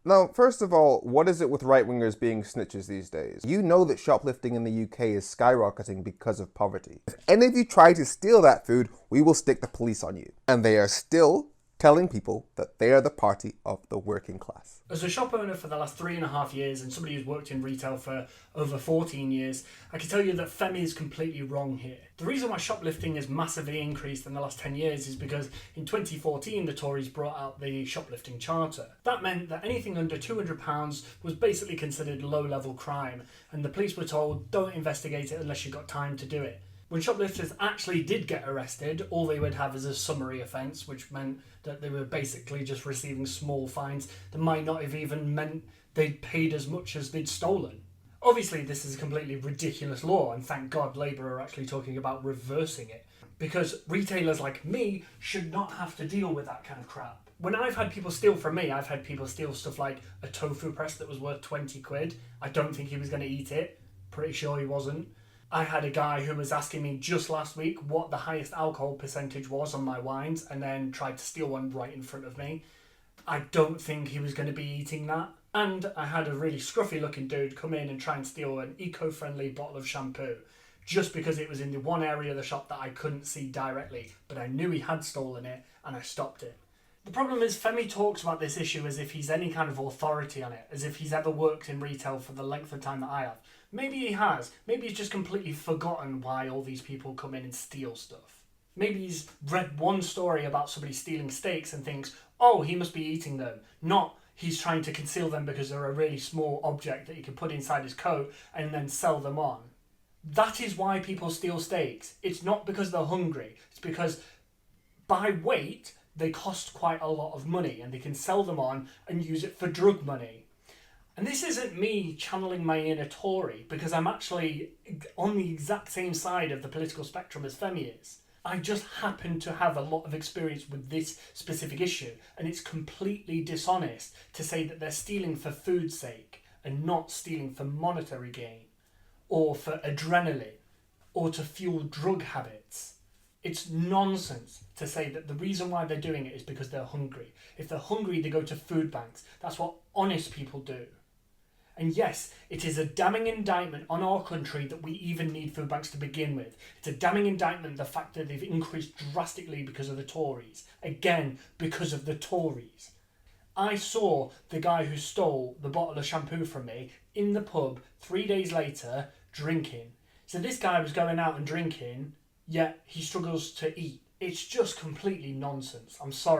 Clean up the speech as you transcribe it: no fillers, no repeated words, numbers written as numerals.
Now, first of all, what is it with right-wingers being snitches these days? You know that shoplifting in the UK is skyrocketing because of poverty. If any of you try to steal that food, we will stick the police on you. And they are still telling people that they are the party of the working class. As a shop owner for the last 3.5 years and somebody who's worked in retail for over 14 years, I can tell you that Femi is completely wrong here. The reason why shoplifting has massively increased in the last 10 years is because in 2014 the Tories brought out the shoplifting charter. That meant that anything under £200 was basically considered low-level crime, and the police were told, don't investigate it unless you've got time to do it. When shoplifters actually did get arrested, all they would have is a summary offence, which meant that they were basically just receiving small fines that might not have even meant they'd paid as much as they'd stolen. Obviously, this is a completely ridiculous law, and thank God Labour are actually talking about reversing it, because retailers like me should not have to deal with that kind of crap. When I've had people steal from me, I've had people steal stuff like a tofu press that was worth 20 quid. I don't think he was going to eat it. Pretty sure he wasn't. I had a guy who was asking me just last week what the highest alcohol percentage was on my wines and then tried to steal one right in front of me. I don't think he was going to be eating that. And I had a really scruffy looking dude come in and try and steal an eco-friendly bottle of shampoo just because it was in the one area of the shop that I couldn't see directly, but I knew he had stolen it and I stopped it. The problem is Femi talks about this issue as if he's any kind of authority on it, as if he's ever worked in retail for the length of time that I have. Maybe he has. Maybe he's just completely forgotten why all these people come in and steal stuff. Maybe he's read one story about somebody stealing steaks and thinks, oh, he must be eating them. Not he's trying to conceal them because they're a really small object that he can put inside his coat and then sell them on. That is why people steal steaks. It's not because they're hungry. It's because by weight, they cost quite a lot of money and they can sell them on and use it for drug money. And this isn't me channeling my inner Tory, because I'm actually on the exact same side of the political spectrum as Femi is. I just happen to have a lot of experience with this specific issue, and it's completely dishonest to say that they're stealing for food's sake and not stealing for monetary gain, or for adrenaline, or to fuel drug habits. It's nonsense to say that the reason why they're doing it is because they're hungry. If they're hungry, they go to food banks. That's what honest people do. And yes, it is a damning indictment on our country that we even need food banks to begin with. It's a damning indictment the fact that they've increased drastically because of the Tories. Again, because of the Tories. I saw the guy who stole the bottle of shampoo from me in the pub 3 days later drinking. So this guy was going out and drinking, yet he struggles to eat. It's just completely nonsense. I'm sorry.